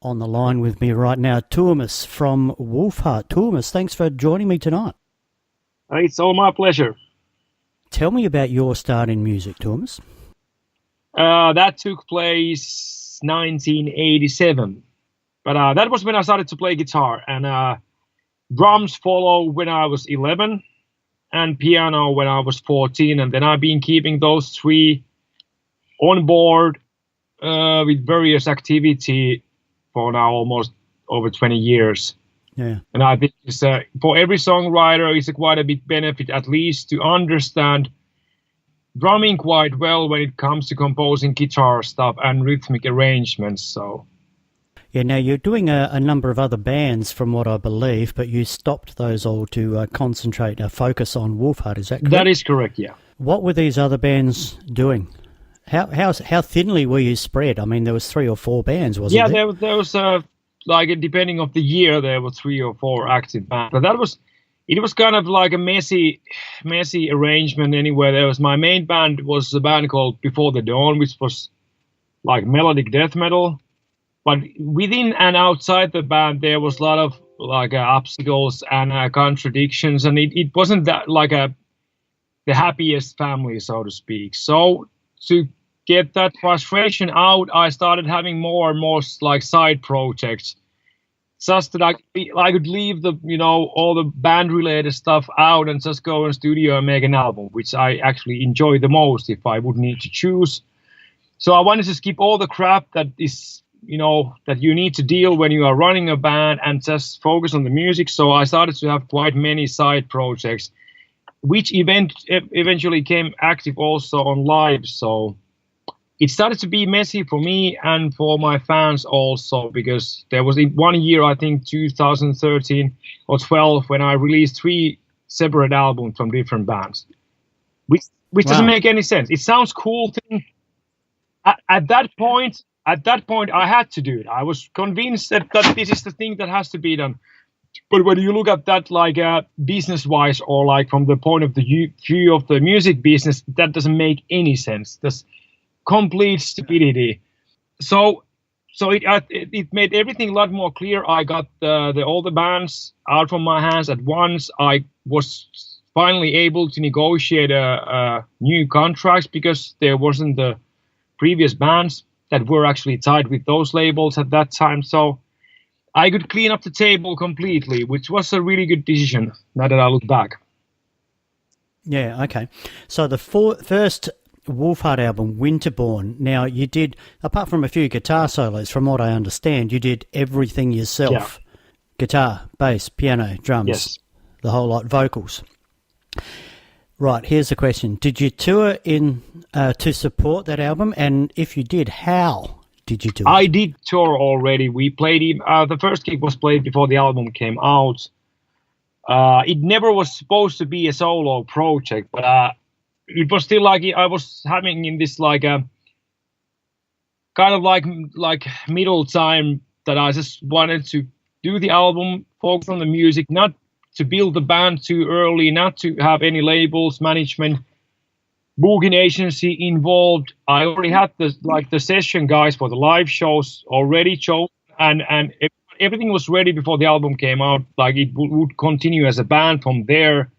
On the line with me right now, Tuomas from Wolfheart. Tuomas, thanks for joining me tonight. It's all my pleasure. Tell me about your start in music, Tuomas. That took place 1987. But that was when I started to play guitar. And drums followed when I was 11 and piano when I was 14. And then I've been keeping those three on board with various activity for now almost over 20 years. Yeah. And I think it's, for every songwriter, it's quite a big benefit at least to understand drumming quite well when it comes to composing guitar stuff and rhythmic arrangements. So. Yeah, now you're doing a number of other bands from what I believe, but you stopped those all to concentrate, focus on Wolfheart, is that correct? That is correct, yeah. What were these other bands doing? How thinly were you spread? I mean, there was 3 or 4 bands, wasn't there? Yeah, there was like depending of the year, there were 3 or 4 active bands. But it was kind of like a messy arrangement anyway. There was my main band was a band called Before the Dawn, which was like melodic death metal. But within and outside the band, there was a lot of like obstacles and contradictions, and it wasn't that like the happiest family, so to speak. So to get that frustration out, I started having more and more like side projects, just that I could leave the all the band related stuff out and just go in studio and make an album, which I actually enjoy the most if I would need to choose. So I wanted to skip all the crap that is that you need to deal when you are running a band and just focus on the music. So I started to have quite many side projects, which eventually came active also on live. So it started to be messy for me and for my fans also, because there was 1 year, I think 2013 or 12, when I released 3 separate albums from different bands, which doesn't make any sense. It sounds cool thing. At that point, I had to do it. I was convinced that this is the thing that has to be done. But when you look at that like business-wise or like from the point of the view of the music business, that doesn't make any sense. That's complete stupidity. So it made everything a lot more clear. I got all the bands out from my hands at once. I was finally able to negotiate new contracts because there wasn't the previous bands that were actually tied with those labels at that time. So I could clean up the table completely, which was a really good decision now that I look back. Yeah, okay. So the first Wolfheart album, Winterbourne, now you did, apart from a few guitar solos, from what I understand, you did everything yourself. Yeah. Guitar, bass, piano, drums, yes. The whole lot, vocals. Right, here's the question. Did you tour in to support that album? And if you did, how did you do it? I did tour already. We played, the first gig was played before the album came out. It never was supposed to be a solo project, but it was still like I was having in this like a kind of like middle time that I just wanted to do the album, focus on the music, not to build the band too early, not to have any labels, management, booking agency involved. I already had the session guys for the live shows already chosen, and everything was ready before the album came out. Like it would continue as a band from there,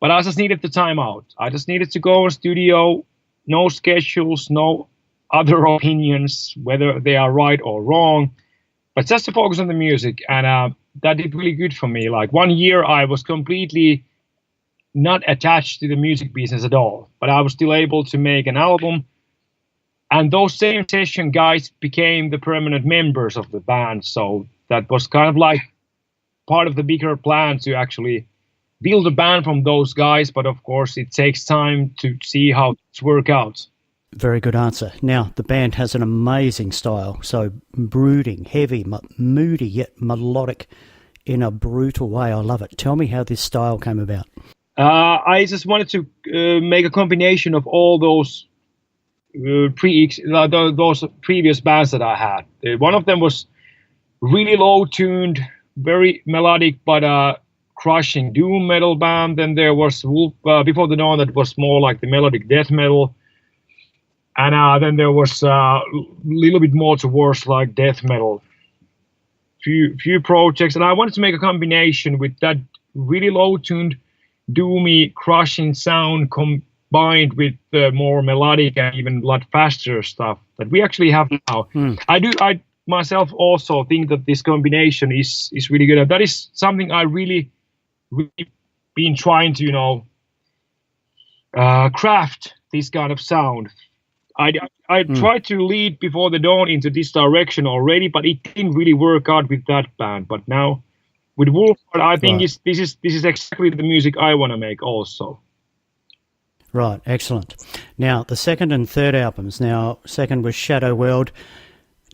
but I just needed the time out. I just needed to go in studio, no schedules, no other opinions, whether they are right or wrong, but just to focus on the music. And that did really good for me. Like 1 year, I was completely not attached to the music business at all, but I was still able to make an album. And those same session guys became the permanent members of the band. So that was kind of like part of the bigger plan to actually build a band from those guys. But of course, it takes time to see how it's work out. Very good answer. Now, the band has an amazing style. So brooding, heavy, moody, yet melodic in a brutal way. I love it. Tell me how this style came about. I just wanted to make a combination of all those those previous bands that I had. One of them was really low-tuned, very melodic, but crushing doom metal band. Then there was Before the Dawn, that was more like the melodic death metal. And then there was a little bit more towards like death metal. few projects, and I wanted to make a combination with that really low-tuned, doomy, crushing sound combined with the more melodic and even a lot faster stuff that we actually have now. I myself also think that this combination is really good. And that is something I really been trying to craft this kind of sound. I tried to lead Before the Dawn into this direction already, but it didn't really work out with that band. But now with Wolfheart, I think this is exactly the music I want to make also. Right, excellent. Now, the second and third albums. Now, second was Shadow World.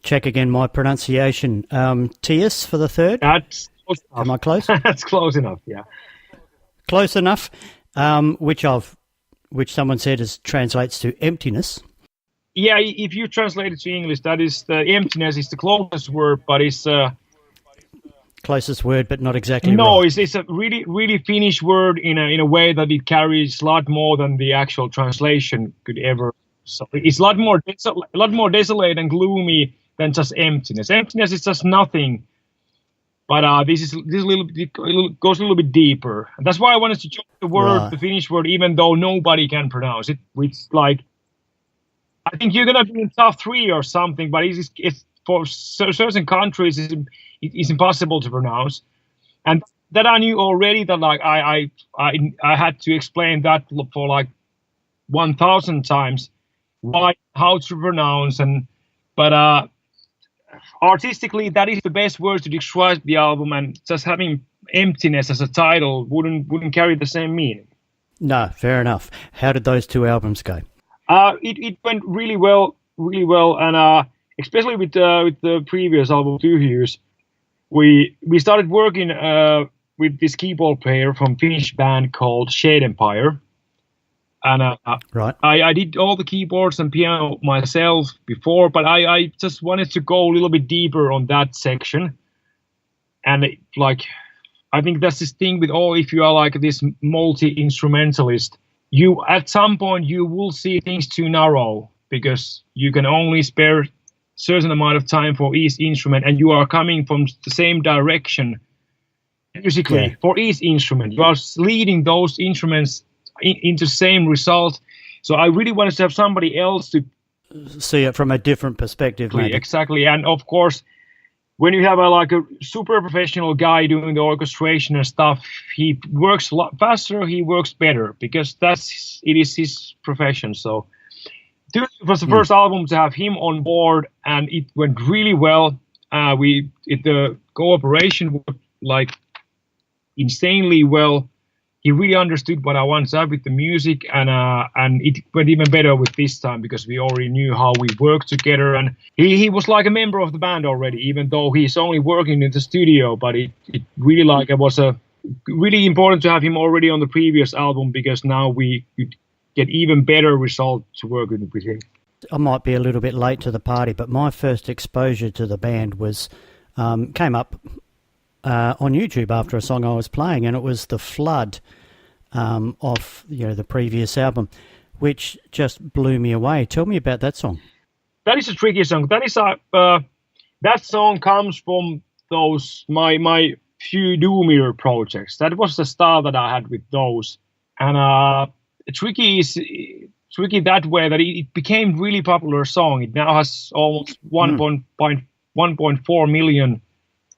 Check again my pronunciation. Tias for the third? That's close enough. Am I close? That's close enough, yeah. Close enough, which someone said translates to emptiness. Yeah, if you translate it to English, that is the emptiness is the closest word, but it's closest word, but not exactly. No, right. it's a really Finnish word in a way that it carries a lot more than the actual translation could ever. So it's a lot more desolate and gloomy than just emptiness. Emptiness is just nothing. But this goes a little bit deeper. And that's why I wanted to choose the word, the Finnish word, even though nobody can pronounce it. Which, like, I think you're gonna be in top 3 or something. But it's for certain countries, it's impossible to pronounce. And that I knew already. That like I had to explain that for like 1,000 times how to pronounce but artistically, that is the best word to describe the album, and just having emptiness as a title wouldn't carry the same meaning. No, fair enough. How did those 2 albums go? It went really well, and especially with the previous album, 2 Years, we started working with this keyboard player from Finnish band called Shade Empire. And right. I did all the keyboards and piano myself before, but I just wanted to go a little bit deeper on that section. And I think that's this thing with if you are like this multi-instrumentalist, you at some point you will see things too narrow because you can only spare certain amount of time for each instrument, and you are coming from the same direction musically for each instrument. You are leading those instruments into the same result. So I really wanted to have somebody else to see it from a different perspective. Maybe. Exactly. And of course, when you have a super professional guy doing the orchestration and stuff, he works a lot faster, he works better, because it is his profession. So it was the first album to have him on board, and it went really well. The cooperation worked insanely well. He really understood what I wanted to have with the music, and it went even better with this time because we already knew how we worked together. And he was like a member of the band already, even though he's only working in the studio. But it really it was a really important to have him already on the previous album, because now we could get even better result to work with him. I might be a little bit late to the party, but my first exposure to the band came up on YouTube after a song I was playing, and it was The Flood of the previous album, which just blew me away. Tell me about that song. That is a tricky song. That song comes from those my few Doomier projects. That was the style that I had with those, and tricky that way that it became really popular song. It now has almost 1.4 million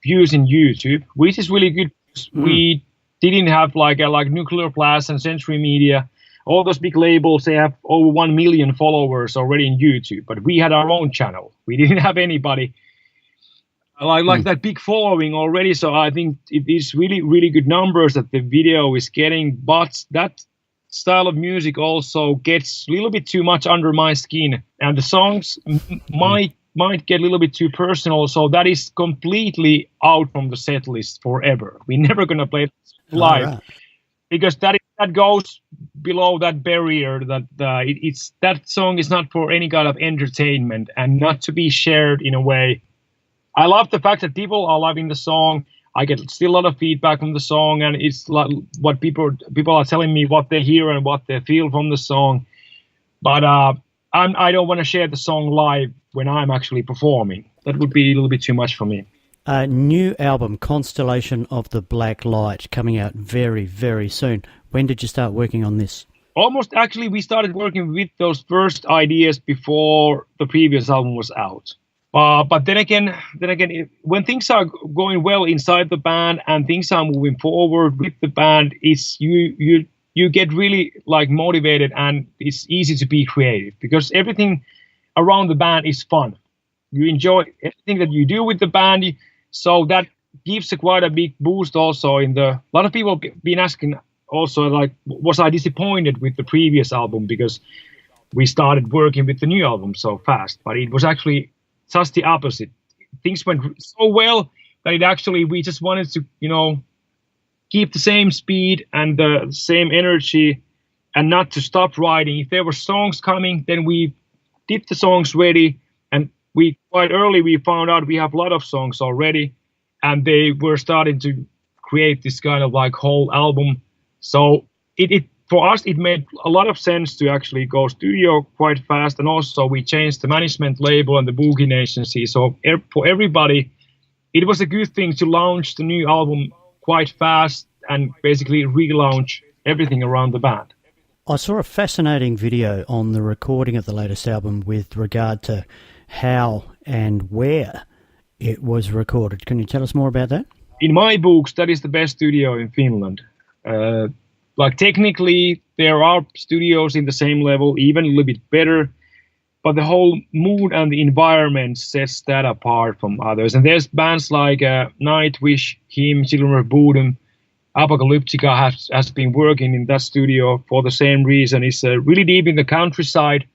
views in YouTube, which is really good. We didn't have like Nuclear Blast and Century Media, all those big labels. They have over 1 million followers already in YouTube, but we had our own channel. We didn't have anybody like that big following already. So I think it is really, really good numbers that the video is getting, but that style of music also gets a little bit too much under my skin, and the songs might get a little bit too personal, so that is completely out from the set list forever. We're never gonna play live, because that goes below that barrier that that song is not for any kind of entertainment and not to be shared in a way. I love the fact that people are loving the song. I get still a lot of feedback from the song, and it's like what people are telling me what they hear and what they feel from the song. But I don't want to share the song live when I'm actually performing. That would be a little bit too much for me. New album, Constellation of the Black Light, coming out very, very soon. When did you start working on this? Almost, actually, we started working with those first ideas before the previous album was out. But then again, when things are going well inside the band and things are moving forward with the band, it's you get really like motivated, and it's easy to be creative because everything around the band is fun. You enjoy everything that you do with the band. So that gives quite a big boost also a lot of people been asking also, like, was I disappointed with the previous album because we started working with the new album so fast? But it was actually just the opposite. Things went so well that we just wanted to, keep the same speed and the same energy and not to stop writing. If there were songs coming, then we did the songs ready, and we quite early we found out we have a lot of songs already, and they were starting to create this kind of like whole album. So it for us it made a lot of sense to actually go studio quite fast, and also we changed the management label and the booking agency. So for everybody, it was a good thing to launch the new album quite fast and basically relaunch everything around the band. I saw a fascinating video on the recording of the latest album with regard to how and where it was recorded. Can you tell us more about that? In my books, that is the best studio in Finland. Like technically, there are studios in the same level, even a little bit better, but the whole mood and the environment sets that apart from others. And there's bands like Nightwish, Him, Children of Bodom, Apocalyptica has been working in that studio for the same reason. It's really deep in the countryside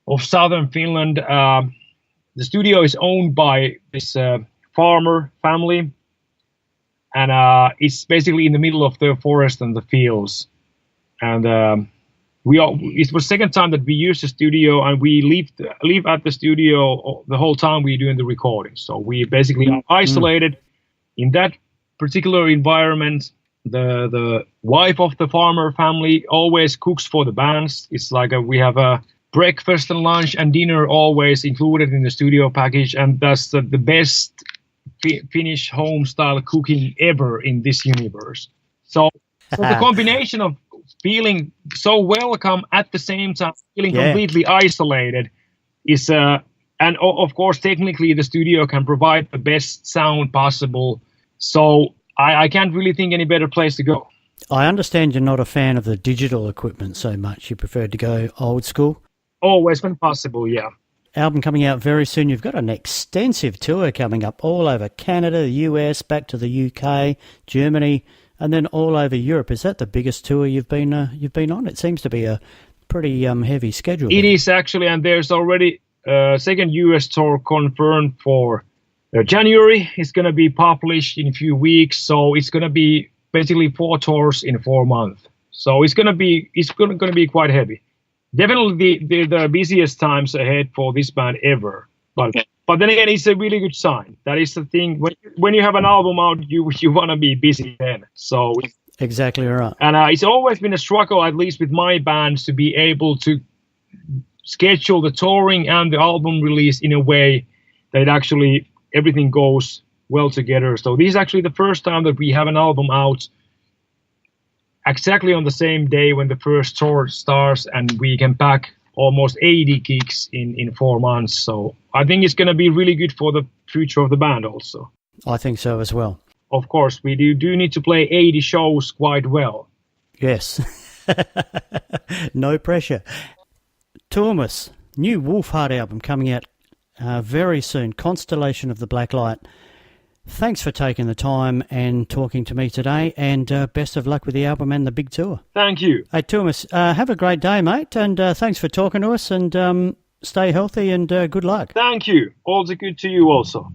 of southern Finland. The studio is owned by this farmer family, and it's basically in the middle of the forest and the fields. And it was second time that we used the studio, and we live at the studio the whole time we're doing the recording. So we basically are isolated in that particular environment. The wife of the farmer family always cooks for the bands. It's like we have a breakfast and lunch and dinner always included in the studio package, and that's the best Finnish home style cooking ever in this universe. So the combination of feeling so welcome at the same time feeling completely isolated is and of course technically the studio can provide the best sound possible. So I can't really think any better place to go. I understand you're not a fan of the digital equipment so much. You prefer to go old school? Always when possible, yeah. Album coming out very soon. You've got an extensive tour coming up all over Canada, the US, back to the UK, Germany, and then all over Europe. Is that the biggest tour you've been on? It seems to be a pretty heavy schedule. It is actually, and there's already a second US tour confirmed for January. It's going to be published in a few weeks, so it's going to be basically 4 tours in 4 months. So it's going to be quite heavy. Definitely the busiest times ahead for this band ever. But then again, it's a really good sign. That is the thing. When you have an album out, you want to be busy then. So exactly right. And it's always been a struggle, at least with my bands, to be able to schedule the touring and the album release in a way that actually everything goes well together. So this is actually the first time that we have an album out exactly on the same day when the first tour starts, and we can pack almost 80 gigs in 4 months. So I think it's going to be really good for the future of the band also. I think so as well. Of course, we do need to play 80 shows quite well. Yes. No pressure. Tuomas, new Wolfheart album coming out very soon, Constellation of the Black Light. Thanks for taking the time and talking to me today, and best of luck with the album and the big tour. Thank you. Hey, Tuomas, have a great day, mate, and thanks for talking to us, and stay healthy and good luck. Thank you. All the good to you also.